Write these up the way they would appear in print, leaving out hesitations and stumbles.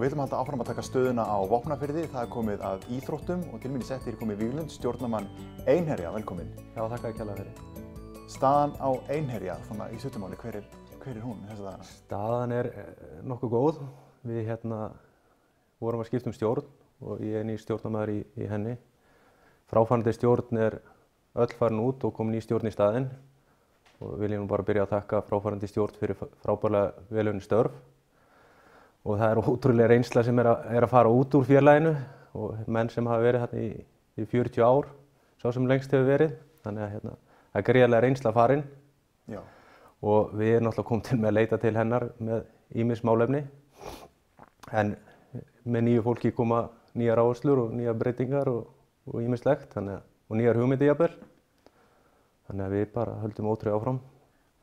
Við ætlum að halda áfram að taka stöðuna á Vopnafirði. Það er komið að íþróttum og til mín í setti er komið Víglund, stjórnarmann Einherja. Velkomin. Já, þakka þér kærlega fyrir. Staðan á Einherja, svona í stuttumáli, hver er hún þessa dagana? Staðan er nokkuð góð. Við vorum að skipta um stjórn og ég er ný stjórnarmaður í henni. Fráfarandi stjórn er öll farin út og komin ný stjórn í staðinn. Og vil ég nú bara byrja að þakka fráfarandi stjórn fyrir frábærlega velunni störf. Og það er ótrúlega reynsla sem er að fara út úr félaginu og menn sem hafa verið hérna í 40 ár, sá sem lengst hefur verið. Þannig að það er gríðarlega reynsla farin. Já. Og við erum náttúrulega komið til með að leita til hennar með ýmis málefni. En með nýju fólki koma nýjar áherslur og nýjar breytingar og ýmislegt, og nýjar hugmyndir jafnvel. Þannig að við bara höldum ótrúlega áfram.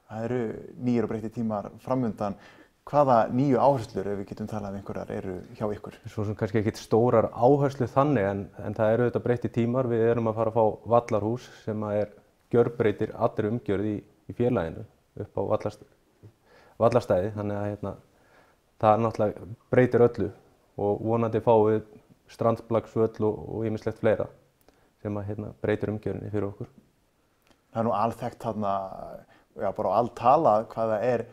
Það eru nýjir og breyttir tímar framundan. Hvaða nýju áherslur, ef við getum talað um einhverjar, eru hjá ykkur? Svo sem kannski ekki stórar áherslur þannig, en það eru auðvitað breyttir tímar. Við erum að fara að fá vallarhús sem gjörbreytir allri umgjörð í félaginu upp á vallarstæði. Þannig að það náttúrulega breytir öllu og vonandi fáum við strandblagsvöll og ýmislegt fleira sem breytir umgjörðinni fyrir okkur. Það er nú alþekkt þarna, já bara altalað hvað það er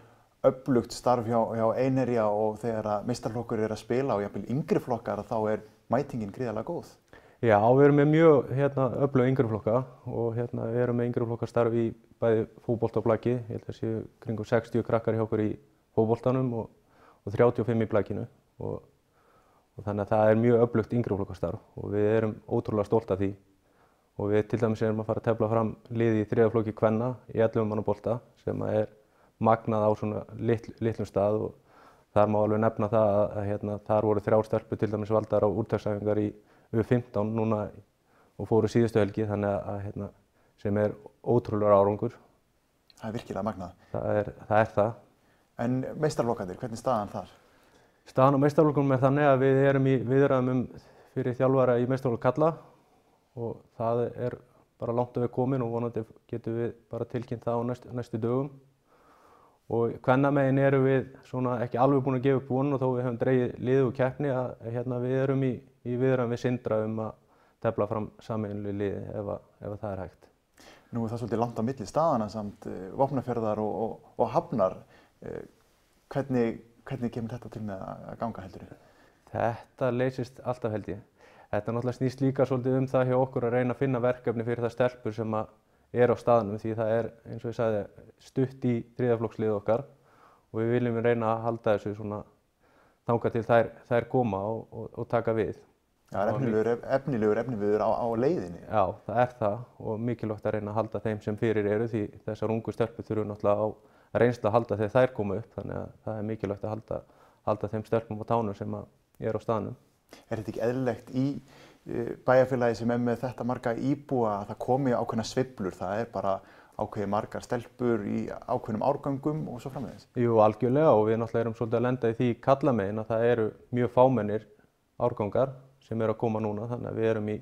öflugt starf hjá Einherja og þegar meistaraflokkur er að spila og jafnvel yngri flokkar þá er mætingin gríðarlega góð. Já, við erum með mjög öflug yngri flokka og við erum með yngri flokkastarf í bæði fótbolta og blaki. Ég held að séu kringum 60 krakkar hjá okkur í fótboltanum og 35 í blakinu og þannig að það er mjög öflugt yngri flokkastarf og við erum ótrúlega stolt af því. Og við til dæmis erum að fara að tefla fram liði í 3. flokki kvenna í 11 manna bolta sem magnað á svona litlum stað og þar má alveg nefna það að þar voru 3 stelpur til dæmis valdar á úrtaksæfingar í U15 núna og fóru síðustu helgi þannig að sem ótrúlegur árangur. Það er virkilega magnað. Það er það. En meistaraflokkarnir, hvernig staðan þar? Staðan á meistaraflokkunum þannig að við erum í viðræðum fyrir þjálfara í meistaraflokk karla og það bara langt að við komin og vonandi getum við bara tilkynnt það á næstu dögum. Og kvennamegin erum við svona ekki alveg búin að gefa upp von og þó við höfum dregið liðið úr keppni að við erum í viðræðum við Sindra að tefla fram sameiginlegu liði ef það er hægt. Nú er það svolítið langt á milli staðana samt Vopnafjarðar og Hafnar. Hvernig kemur þetta til með að ganga heldurðu? Þetta leysist alltaf held ég. Þetta náttúrulega snýst líka svolítið það hjá okkur að reyna að finna verkefni fyrir það stelpur sem á staðnum því það eins og ég sagði stutt í 3. flokkslið okkar og við viljum reyna að halda þessu svona þangað til þær koma og taka við. Já, efnilegur á leiðinni. Já, það er það og mikilvægt að reyna að halda þeim sem fyrir eru því þessar ungu stelpur þurfum náttúrulega á reynslu að halda þegar þær koma upp þannig að það er mikilvægt að halda þeim stelpum á tánum sem á staðnum. Er þetta ekki eðlilegt í bæjarfélagi sem með þetta marga íbúa að það komi ákveðna sveiflur? Það er bara ákveðið margar stelpur í ákveðnum árgöngum og svo framvegis. Jú, algjörlega og við náttúrulega erum svolítið að lenda í því karlamegin að það eru mjög fámennir árgangar sem að koma núna þannig að við erum í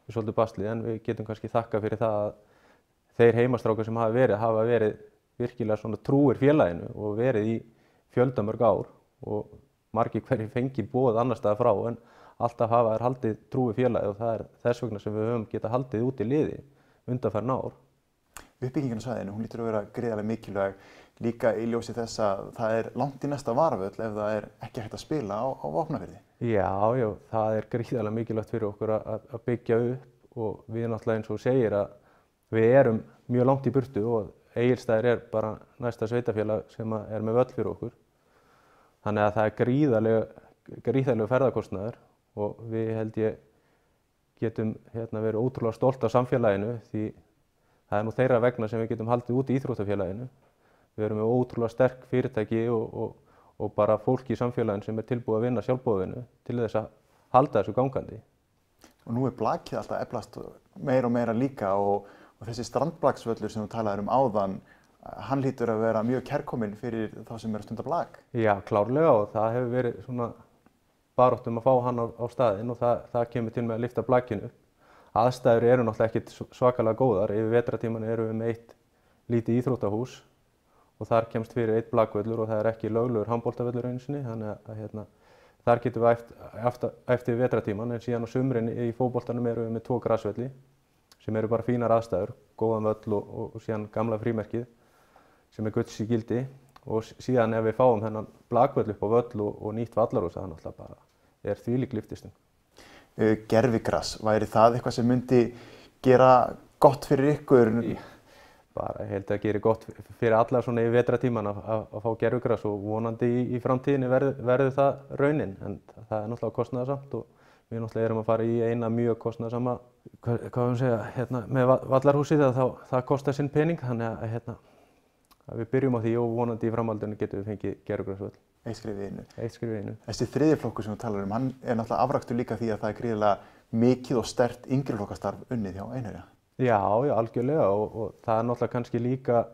svolítið basli en við getum kannski þakka fyrir það að þeir heimastrákar sem hafa verið virkilega svona trúir félaginu og verið í fjöldamörg ár og margir hverjir fengið boð annars staðar frá en alltaf hafa haldið trúi félagi og það er þess vegna sem við höfum getað haldið út í liði undanfarin ár. Uppbyggingin á svæðinu, hún lítur að vera gríðarlega mikilvæg líka í ljósi þess að það er langt í næsta varavöll ef það er ekki hægt að spila á Vopnafirði. Já, það er gríðarlega mikilvægt fyrir okkur að byggja upp og við náttúrulega eins og segir að við erum mjög langt í burtu og Egilsstaðir bara næsta sveitafélag sem með völl fyrir okkur. Þannig að það er gríðarlega ferðakostnaður og við held ég getum verið ótrúlega stolt af samfélaginu því það er nú þeirra vegna sem við getum haldið út í íþróttafélaginu. Við erum með ótrúlega sterk fyrirtæki og bara fólk í samfélaginu sem tilbúið að vinna sjálfboðinu til þess að halda þessu gangandi. Og nú blakið alltaf eflast meira og meira líka og þessi strandblaksvöllur sem þú talaðir áðan, hann hlýtur að vera mjög kærkominn fyrir þá sem að stunda blak. Já, klárlega og það hefur verið svona baráttum að fá hann á staðinn og það kemur til með að lyfta blakinu. Aðstæður eru náttúrulega ekkert svakalega góðar. Yfir vetrartímann erum við með eitt lítið íþróttahús og þar kemst fyrir einn blakvöllur og það er ekki löglegur handboltavöllur einu sinni þannig að þar getum við æft yfir vetrartíman, en síðan á sumrin í fótboltanum erum við með 2 grasvelli sem eru bara fínar aðstæður, góðan völl og síðan gamla frímerkið sem er gulls í gildi, og síðan ef við fáum þennan blakvöll upp á völl og nýtt vallarhús, það náttúrulega bara er þvílík lyftistöng. Gervigras, væri það eitthvað sem myndi gera gott fyrir ykkur? Bara ég held að það gerir gott fyrir alla svona í vetratíman að fá gervigras, og vonandi í framtíðinni verður það raunin, en það er náttúrulega kostnaðarsamt og við náttúrulega erum að fara í eina mjög kostnaðarsama, með vallarhúsið, að það kostar sinn pening, þannig að við byrjum á því og vonandi í framhaldinu getum við fengið gervigrasvöll. Eitt skref í einu. Eitt skref í einu. Þessi þriðji flokkur sem þú talar hann er náttúrulega afrakstur líka því að það er gríðarlega mikið og sterkt yngri flokkastarf unnið hjá Einherja. Já, algjörlega, og það er náttúrulega kannski líka,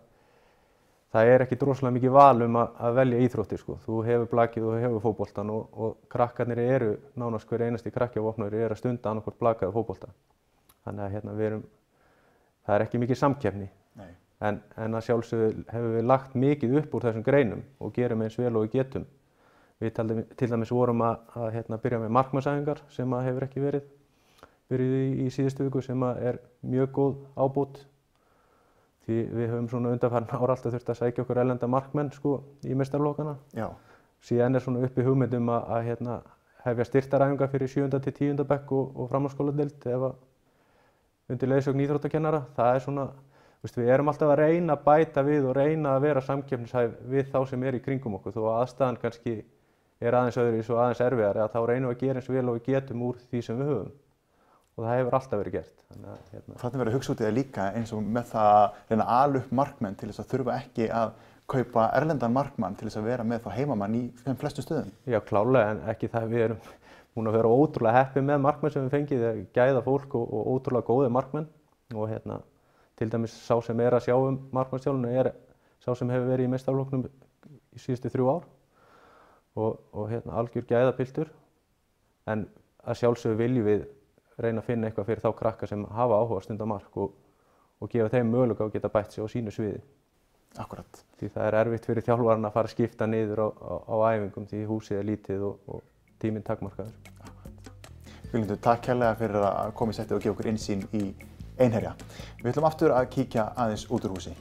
það er ekki rosalega mikið val að velja íþróttir, sko. Þú hefur blakið og þú hefur fótboltann, og krakkarnir eru, nánast hver einasti krakki á Vopnafirði að stunda annarkvort blakað og fótbolta. Þannig að það er ekki mikið samkeppni. Nei. En að sjálfsögðu hefur við lagt mikið upp úr þessum greinum og gerum eins vel og við getum. Við til dæmis vorum að byrja með markmannsæfingar sem hefur ekki verið í síðustu viku, sem er mjög góð ábót. Því við höfum svona undanfarin ára alltaf þurft að sækja okkur erlenda markmenn, sko, í meistaraflokkana. Já. Síðan er svona uppi hugmyndum að hefja styrktaræfingar fyrir 7. til 10. bekk og framhaldsskóladeild undir leiðsögn íþróttakennara. Það er svona, við erum alltaf að reyna að bæta við og reyna að vera samkeppnishæf við þá sem í kringum okkur, þó að aðstæðan kannski aðeins öðruvísi og aðeins erfiðari, þá reynum við að gera eins vel og við getum úr því sem við höfum. Og það hefur alltaf verið gert. Þarna verður að hugsa út í það líka, eins og með það að reyna að ala upp markmenn til þess að þurfa ekki að kaupa erlendan markmann til þess að vera með þá heimamann í þeim flestu stöðum. Já, klárlega, en ekki það. Við erum búin að vera ótrúlega heppin með markmenn sem við fengið, gæða fólk og ótrúlega góðir markmenn. Og til dæmis sá sem er að sjá markmannsþjálfun er sá sem hefur verið í meistaraflokknum í síðustu 3 ár. Og algjör gæðapiltur. En að sjálfsögðu viljum við reyna að finna eitthvað fyrir þá krakka sem hafa áhuga að stunda mark og gefa þeim möguleika að geta bætt sig á sínu sviði. Akkurat. Því það er erfitt fyrir þjálfarana að fara að skipta niður á æfingum því húsið er lítið og tíminn takmarkaður. Akkurat. Víglundur, takk kærlega fyrir að koma í settið og gefa okkur innsýn í Einherja. Við ætlum aftur að kíkja aðeins út úr húsi.